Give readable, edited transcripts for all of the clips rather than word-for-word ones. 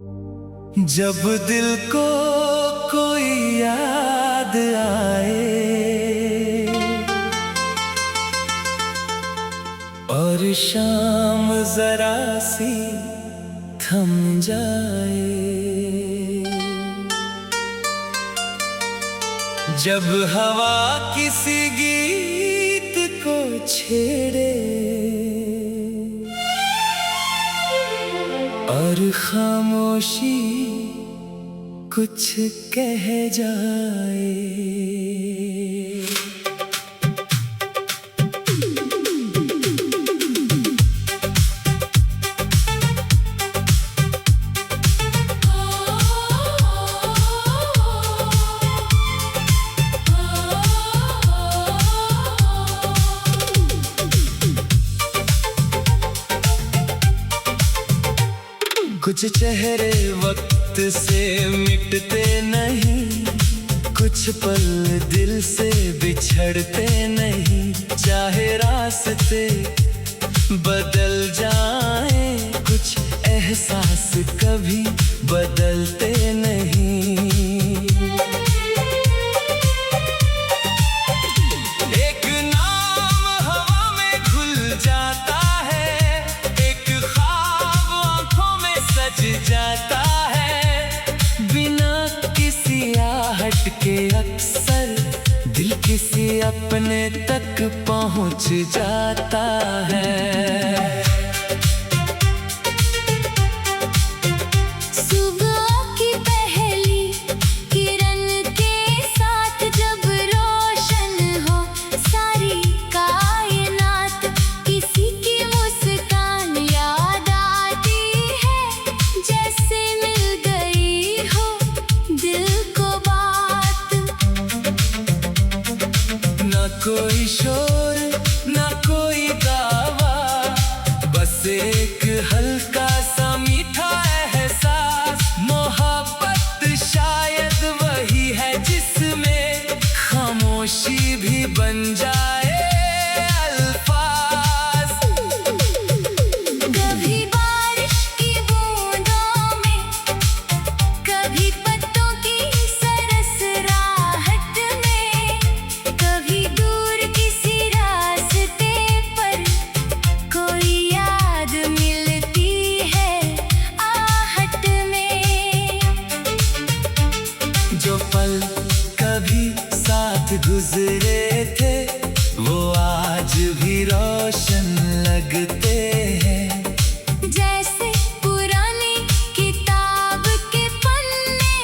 जब दिल को कोई याद आए और शाम जरा सी थम जाए, जब हवा किसी गीत को छेड़े और खामोशी कुछ कह जाए। कुछ चेहरे वक्त से मिटते नहीं, कुछ पल दिल से बिछड़ते नहीं। चाहे रास्ते बदल जाए, कुछ एहसास कभी बदलते नहीं। एक नाम हवा में घुल जाता है, एक ख्वाब आंखों में सज जाता है। बिना किसी आहट के अक्सर दिल किसी अपने तक पहुंच जाता है। कोई शोर ना कोई दावा, बस एक हल्का सा मीठा एहसास। मोहब्बत शायद वही है जिसमें खामोशी भी बन जाए अल्फाज। कभी बारिश की बूंदों में, कभी पत्तों की सरस राहत में, कभी गुजरे थे वो आज भी रोशन लगते हैं। जैसे पुरानी किताब के पन्ने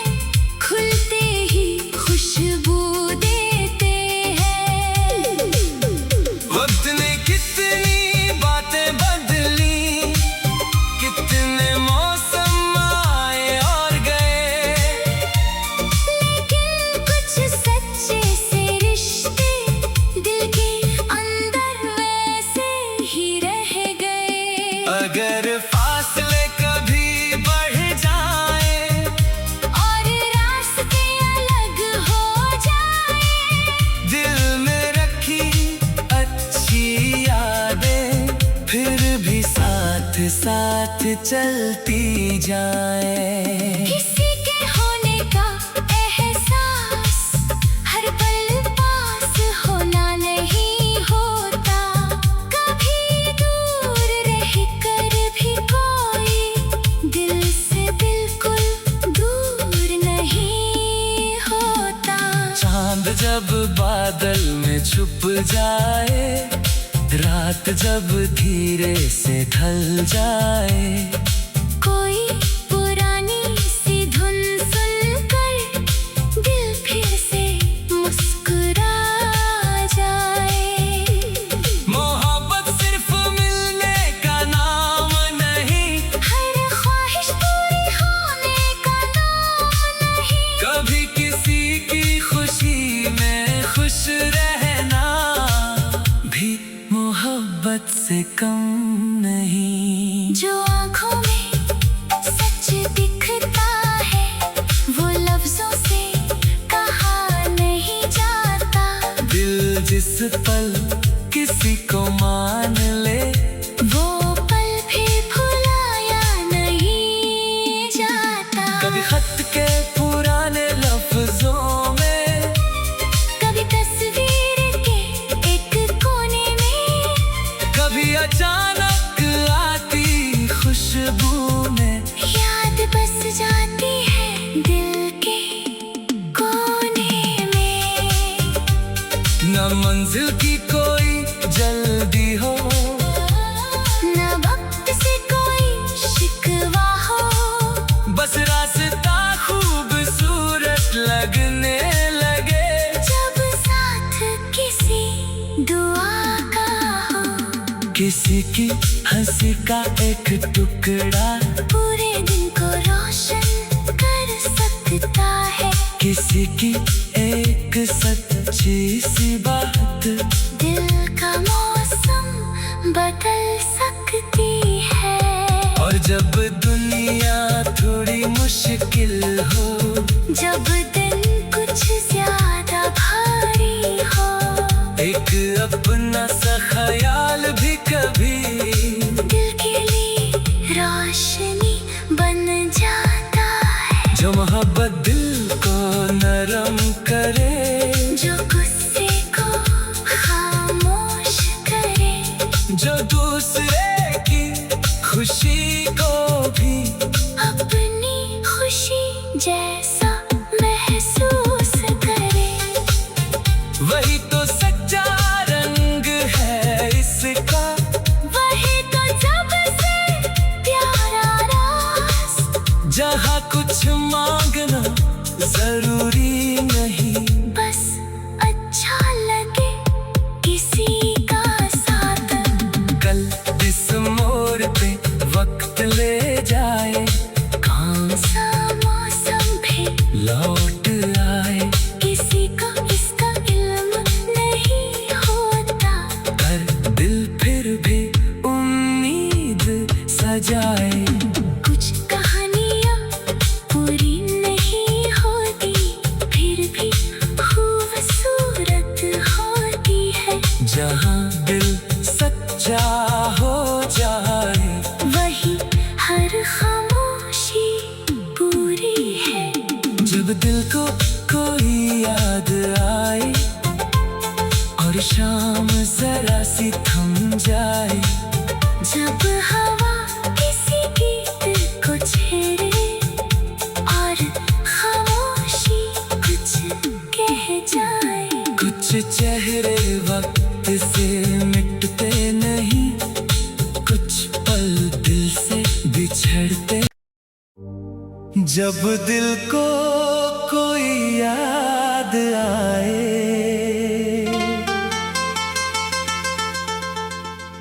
खुलते ही खुशबू देते हैं। वक्त ने कितनी बातें बदली, कितने मौसम आए और गए, लेकिन कुछ सच्चे अगर फासले कभी बढ़ जाए और रास्ते अलग हो जाए, दिल में रखी अच्छी यादें फिर भी साथ साथ चलती जाए। किसी के होने का एहसास हर पल पास होना नहीं होता। कभी दूर रह कर भी कोई दिल से बिल्कुल दूर नहीं होता। चांद जब बादल में छुप जाए, रात जब धीरे से ढल जाए, कोई पुरानी सी धुन सुनकर दिल फिर से मुस्कुरा जाए। मोहब्बत सिर्फ मिलने का नाम नहीं, हर ख्वाहिश पूरी होने का नाम नहीं। कभी किसी की खुशी में खुश रहना भी मोहब्बत से कम नहीं। जो आँखों में सच दिखता है वो लफ्जों से कहा नहीं जाता। दिल जिस पल किसी को मान ले, वो पल भी भुलाया नहीं जाता। किसी की हंसी का एक टुकड़ा पूरे दिन को रोशन कर सकता है। किसी की एक सच्ची सी बात दिल का मौसम बदल सकती है। और जब दुनिया थोड़ी मुश्किल हो, जब दिन कुछ ज्यादा भारी हो, एक अपना सा ख्याल भी कभी दिल के लिए रोशनी बन जाता है। जो मोहब्बत दिल को नरम करे, जो गुस्से को खामोश करे, जो दूसरे की खुशी को भी अपनी खुशी जैसा महसूस करे, वही तो सच्चा रंग है इसका। वही तो सबसे प्यारा राज। जहाँ कुछ मांगना जरूरी नहीं, बस अच्छा लगे किसी का साथ। कल इस मोड़ पे वक्त ले जाए, काम सा मौसम भी लौट आए। किसी को इसका इल्म नहीं होता, पर दिल फिर भी उम्मीद सजाए। कुछ कहानियाँ पूरी नहीं होती, फिर भी खूबसूरत होती है। जहाँ दिल सच्चा हो जाए, वही हर खामोशी पूरी है। जब दिल को कोई याद आए और शाम जरा सी थम जाए, जब हवा किसी गीत को छेड़े और खामोशी कुछ कह जाए। कुछ चेहरे वक्त से मिटते नहीं, कुछ पल दिल से बिछड़ते। जब दिल को कोई याद आए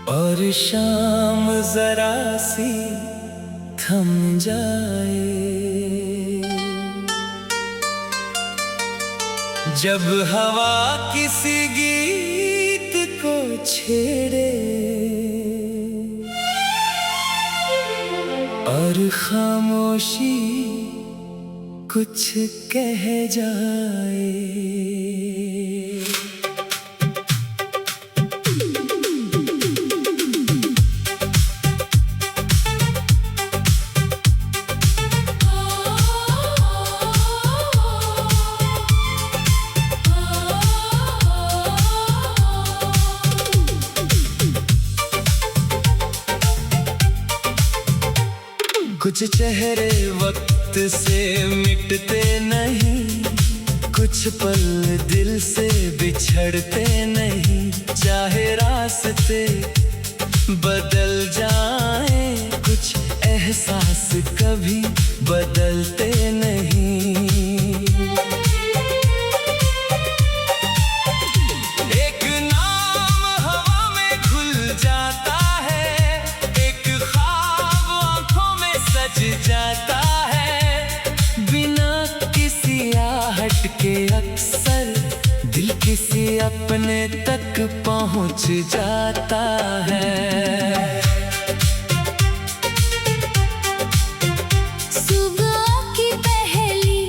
और शाम जरा सी थम जाए, जब हवा किसी गीत को छेड़े और खामोशी कुछ कह जाए। कुछ चेहरे वक्त से मिटते नहीं, कुछ पल दिल से बिछड़ते नहीं। चाहे रास्ते बदल जाए, कुछ एहसास कभी बदलते नहीं। एक नाम हवा में घुल जाता है, एक ख्वाब आंखों में सज जाता है। बिना किसी आहट के अक्सर दिल किसी अपने तक पहुंच जाता है। सुबह की पहली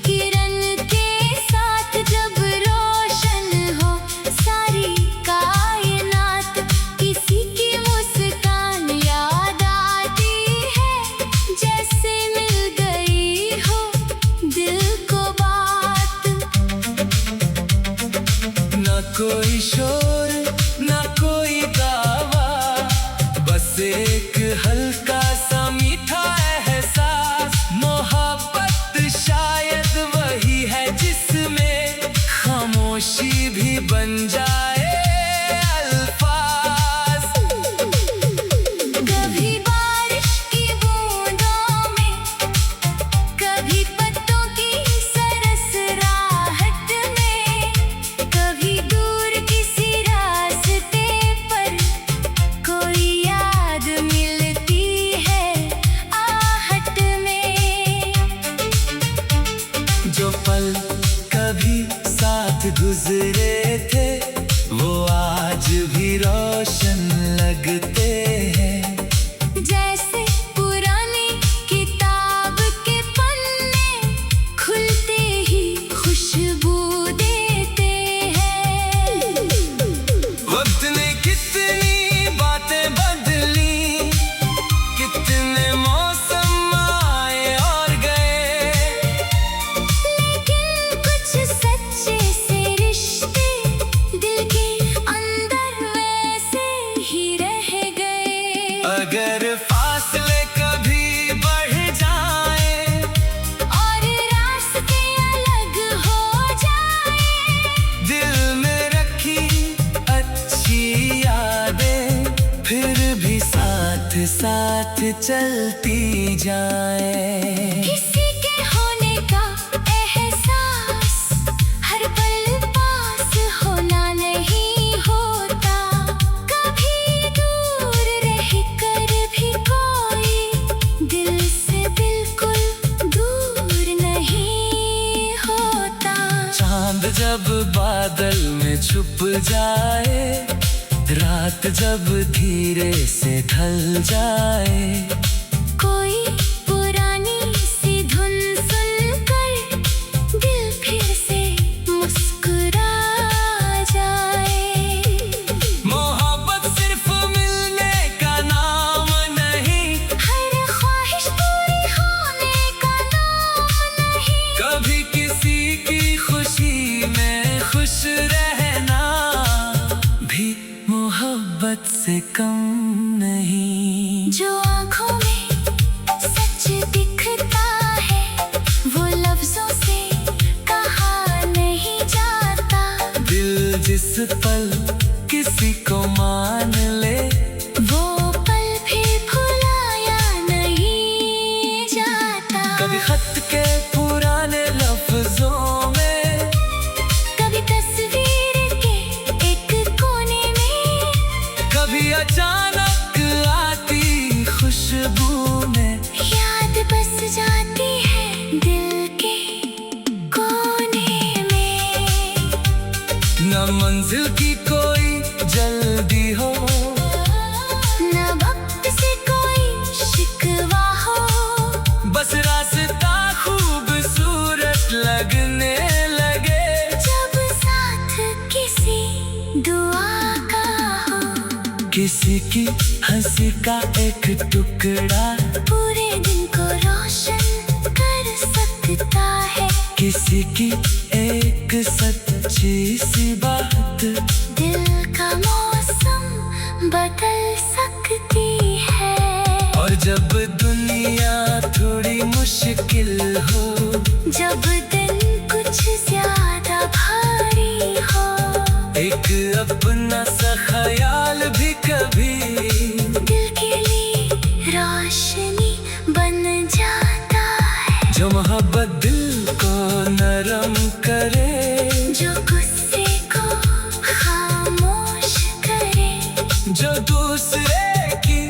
किरण के साथ जब रोशन हो सारी कायनात, किसी की मुस्कान याद आती है, जैसे मिल गई हो दिल को बात। ना कोई शोर ना कोई दावा, बस एक हल्का सा मीठा एहसास। मोहब्बत शायद वही है जिसमें खामोशी भी बन जाए अल्फाज। कभी बारिश की बूंदों में, कभी पत्तों की सरस राहत में, कभी दूर किसी पल कभी साथ गुजरे थे, वो आज भी रोशन लगते हैं। जैसे पुरानी किताब के पन्ने खुलते ही खुशबू देते हैं। वक्त ने कितनी बातें बदली, कितने मौसम आए और गए, लेकिन कुछ सच्चे से रिश्ते दिल के अंदर वैसे ही रह गए। अगर फासले कभी बढ़ जाए और रास्ते अलग हो जाए, दिल में रखी अच्छी यादें फिर भी साथ साथ चलती जाए। किसी के होने का एहसास हर पल पास होना नहीं होता। कभी दूर रह कर भी कोई दिल से बिल्कुल दूर नहीं होता। चांद जब बादल में छुप जाए, रात जब धीरे से ढल जाए, कोई पुरानी सी धुन सुनकर दिल फिर से मुस्कुरा जाए। मोहब्बत सिर्फ मिलने का नाम नहीं, हर ख्वाहिश पूरी होने का नाम नहीं। कभी किसी की खुशी में खुश रहना भी मोहब्बत से कम नहीं। जो आँखों में सच दिखता है, वो लफ्जों से कहा नहीं जाता। दिल जिस पल किसी को मान ले, वो पल भी भुलाया नहीं जाता। कभी खत के पुराने लफ्जों में, कभी तस्वीर के एक कोने में, कभी अचानक आती खुशबू में, याद बस जाती है दिल के कोने में। न मंजिल की कोई जल्दी हो, न वक्त से कोई शिकवा हो, बस रास्ता खूबसूरत लगने लगे। जब साथ किसी दुआ का हो, किसी की हंसी का एक टुकड़ा पूरे दिन को रोशन कर सकता है। किसी की एक सच्ची सी बात दिल का मौसम बदल सकती है। और जब दुनिया थोड़ी मुश्किल हो, जब दिन कुछ ज्यादा भारी हो, एक अपना सा ख्याल भी कभी दिल के लिए रोशनी बन जाता है। जो मोहब्बत दिल को नरम करे, जो गुस्से को खामोश करे, जो दूसरे की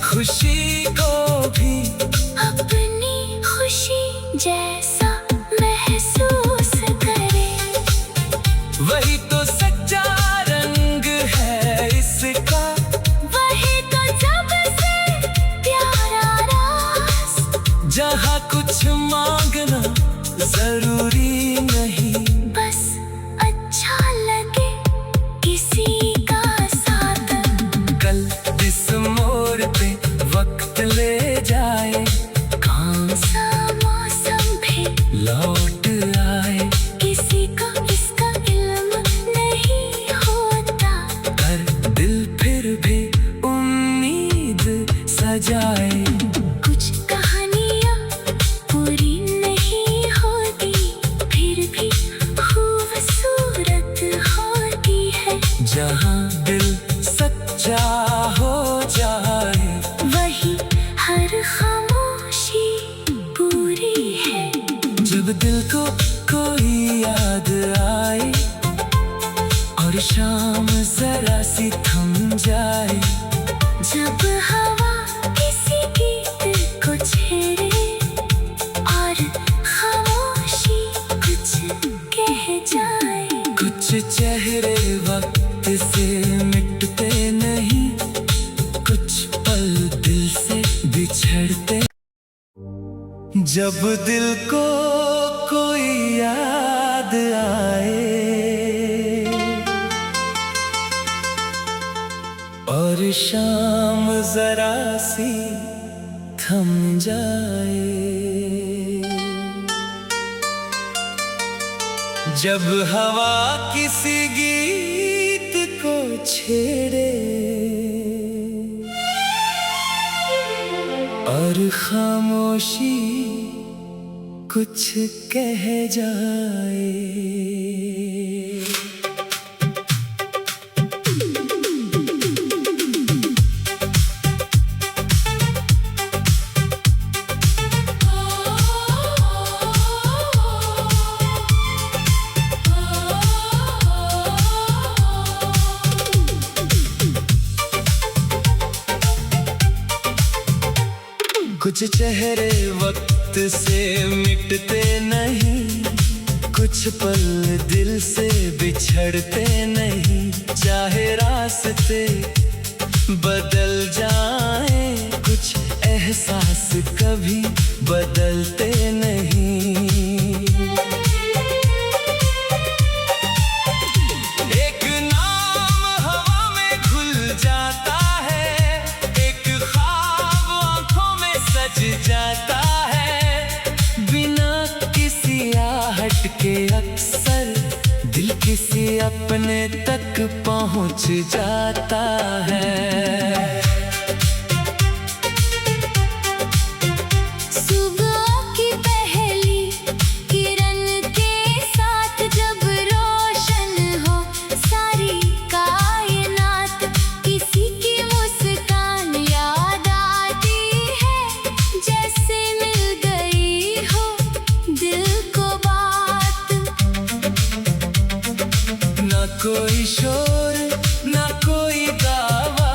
खुशी को भी अपनी खुशी जैसा महसूस करे। वही तो सच्चा रंग है इसका, वही तो सबसे प्यारा राज, जहाँ कुछ मांगना जरूरी नहीं, बस अच्छा लगे किसी का साथ। कल इस मोड़ पे वक्त ले जाए, काम सा मौसम भी लौट आए, किसी को इसका इल्म नहीं होता। पर दिल फिर भी उम्मीद सजाए। कुछ कहानियाँ पूरी नहीं होती, फिर भी खूबसूरत होती है। जहाँ दिल सच्चा हो जाए, वही हर खामोशी पूरी है। जब दिल को कोई याद आए और शाम जरा सी थम जाए, जब हवा किसी गीत को छेड़े और खामोशी कुछ जिसे मिटते नहीं, कुछ पल दिल से बिछड़ते। जब दिल को कोई याद आए और शाम जरा सी थम जाए, जब हवा किसी गीत को छेड़े और खामोशी कुछ कह जाए। कुछ चेहरे वक्त से मिटते नहीं, कुछ पल दिल से बिछड़ते नहीं। चाहे रास्ते बदल जाए, कुछ एहसास कभी बदलते नहीं। एक नाम हवा में घुल जाता है, एक ख्वाब आंखों में सज जाता है। बिना किसी आहट के अक्सर दिल किसी अपने तक पहुंच जाता है। कोई शोर ना कोई दावा,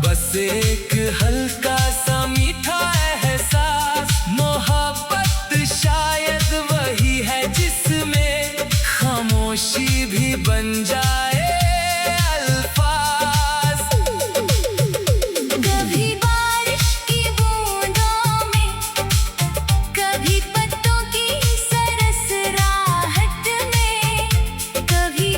बस एक हल्का सा मीठा एहसास। मोहब्बत शायद वही है जिसमें खामोशी भी बन जाए अल्फाज। कभी बारिश की बूंदों में, कभी पत्तों की सरस राहत में, कभी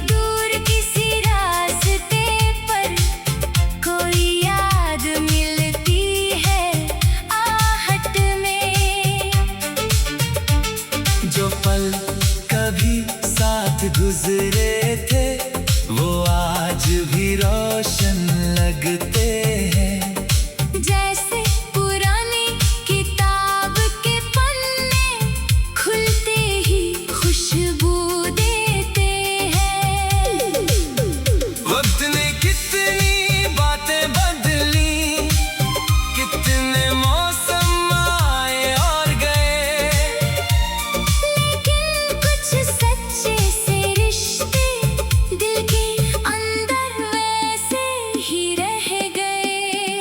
गुजरे थे वो आज भी रोशन लगते हैं। जैसे पुरानी किताब के पन्ने खुलते ही खुशबू देते हैं। वक्त ने कितनी बातें बदली, कितने मौसम आए और गए, लेकिन कुछ सच्चे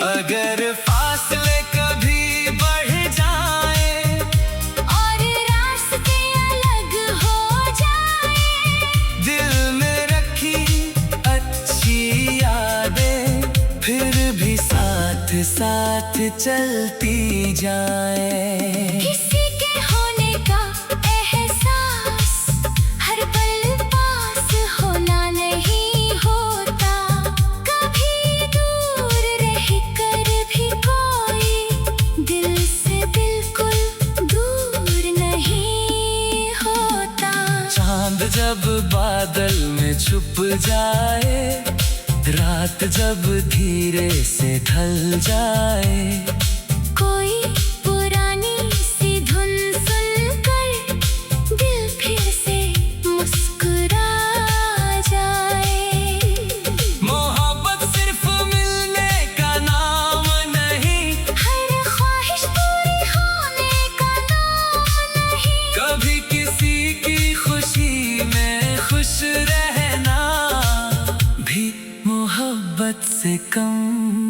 अगर फासले कभी बढ़ जाए और रास्ते अलग हो जाए, दिल में रखी अच्छी यादें फिर भी साथ साथ चलती जाए। किसी के होने का एहसास हर पल पास होना नहीं होता। कभी दूर रह कर भी कोई दिल से बिल्कुल दूर नहीं होता। चांद जब बादल में छुप जाए, रात जब धीरे से ढल जाए, कोई पुरानी सी धुन सुनकर दिल फिर से मुस्कुरा जाए। मोहब्बत सिर्फ मिलने का नाम नहीं, हर ख्वाहिश पूरी होने का नाम नहीं। कभी किसी की खुशी में खुश रहना भी मोहब्बत से कम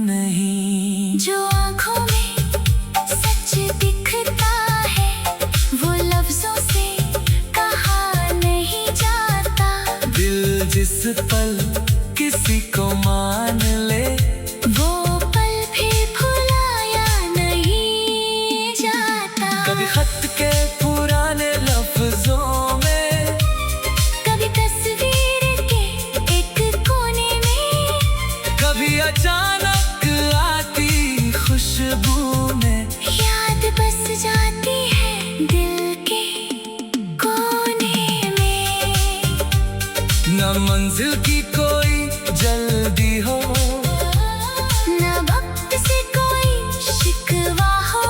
नहीं। जो आँखों में सच दिखता है वो लफ्जों से कहा नहीं जाता। दिल जिस पल किसी खत के पुराने लफ्जों में, कभी तस्वीर के एक कोने में, कभी अचानक आती खुशबू में, याद बस जाती है दिल के कोने में। न मंजिल की कोई जल्दी हो, न वक्त से कोई शिकवा हो,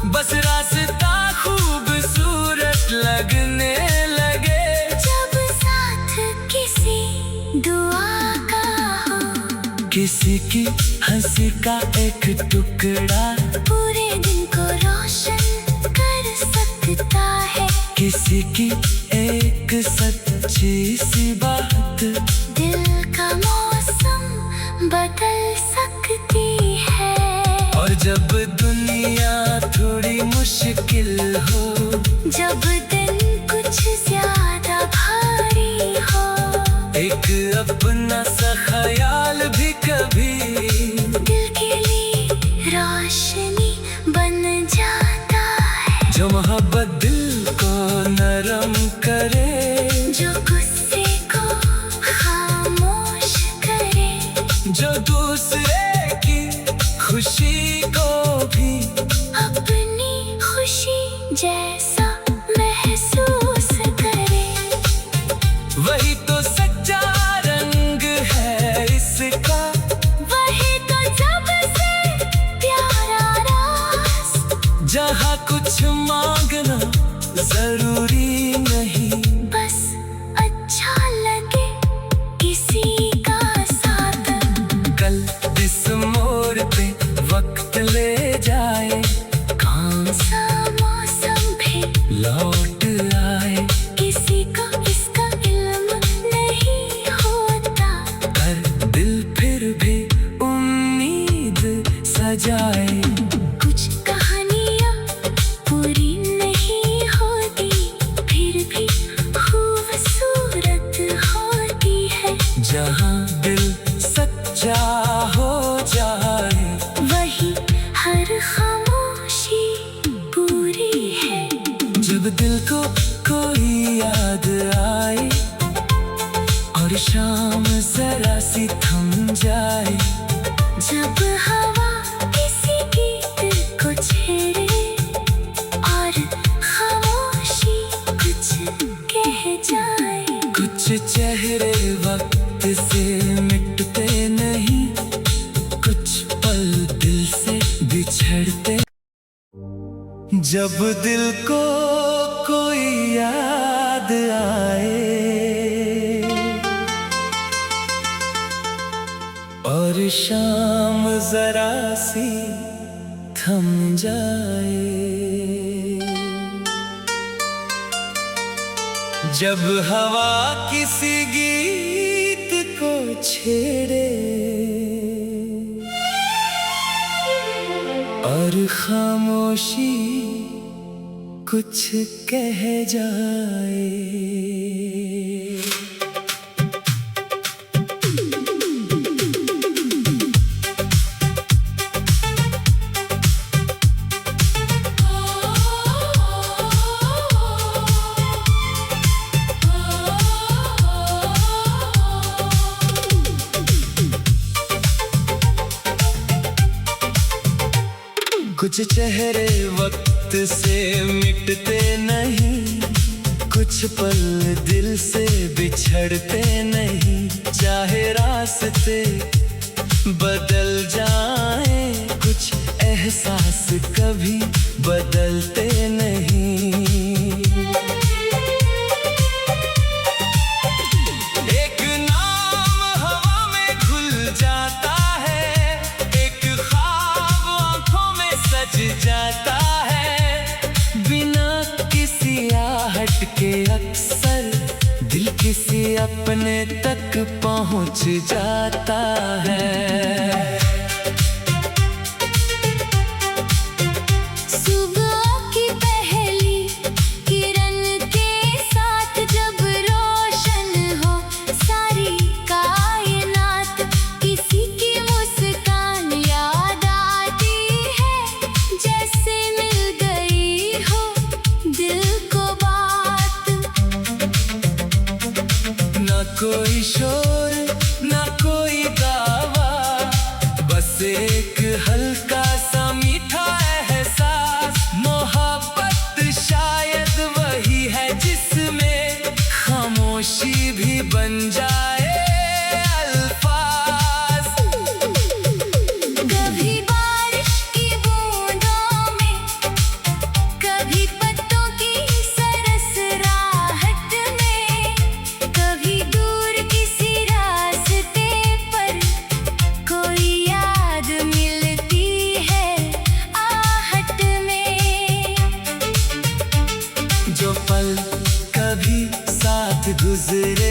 बस रास्ता खूबसूरत लगने लगे। जब साथ किसी दुआ का हो, किसी की हंसी का एक टुकड़ा पूरे दिन को रोशन कर सकता है। किसी की एक सच्ची सी बात दिल का मौसम बदल सकती है। और जब दुनिया थोड़ी मुश्किल हो, जब दिन कुछ ज्यादा भारी हो, एक अपना सा ख्याल भी कभी दिल के लिए रोशनी बन जाता है। जो मोहब्बत दिल को नरम करे, जो गुस्से को खामोश करे, जो दूसरे की खुशी को भी अपनी खुशी जैसा महसूस करे। वही तो सच्चा रंग है इसका, वही तो सबसे प्यारा राज, जहाँ कुछ मांगना जरूरी नहीं, बस अच्छा लगे किसी का साथ। कल इस मोड़ पे वक्त ले जाए, काम सा मौसम भी लौट आए, किसी को इसका इल्म नहीं होता, पर दिल फिर भी उम्मीद सजाए। कुछ कहानियाँ पूरी नहीं होती, फिर भी खूबसूरत होती है। जहाँ दिल सच्चा हो जाए, वही हर खामोशी पूरी है। जब दिल को कोई याद आए और शाम जरा सी थम जाए, जब हवा किसी गीत को छेड़े और खामोशी कुछ कह जाए। कुछ चेहरे वक्त से मिटते नहीं, कुछ पल दिल से बिछड़ते। जब दिल को कोई याद आए और शाम जरा सी थम जाए, जब हवा किसी गीत को छेड़े और खामोशी कुछ कह जाए। कुछ चेहरे वक्त से मिटते नहीं, कुछ पल दिल से बिछड़ते नहीं। चाहे रास्ते बदल जाए, कुछ एहसास कभी बदलते नहीं। एक नाम हवा में घुल जाता है, एक ख्वाब आंखों में सज जाता है। बिना किसी आहट के अक्सर दिल किसी अपने तक पहुंच जाता है। सुबह की पहली किरण के साथ जब रोशन हो सारी कायनात, किसी की मुस्कान याद आती है जैसे मिल गई हो कोई शोर ना कोई दावा, बस एक हल्का सा मीठा एहसास। मोहब्बत शायद वही है जिसमें खामोशी भी बन जाए अल्फाज। कभी बारिश की बूंदों में, कभी पत्तों की सरसराहट में, कभी दूर किसी रास्ते पर कोई याद मिलती है आहट में। जो पल कभी साथ गुजरे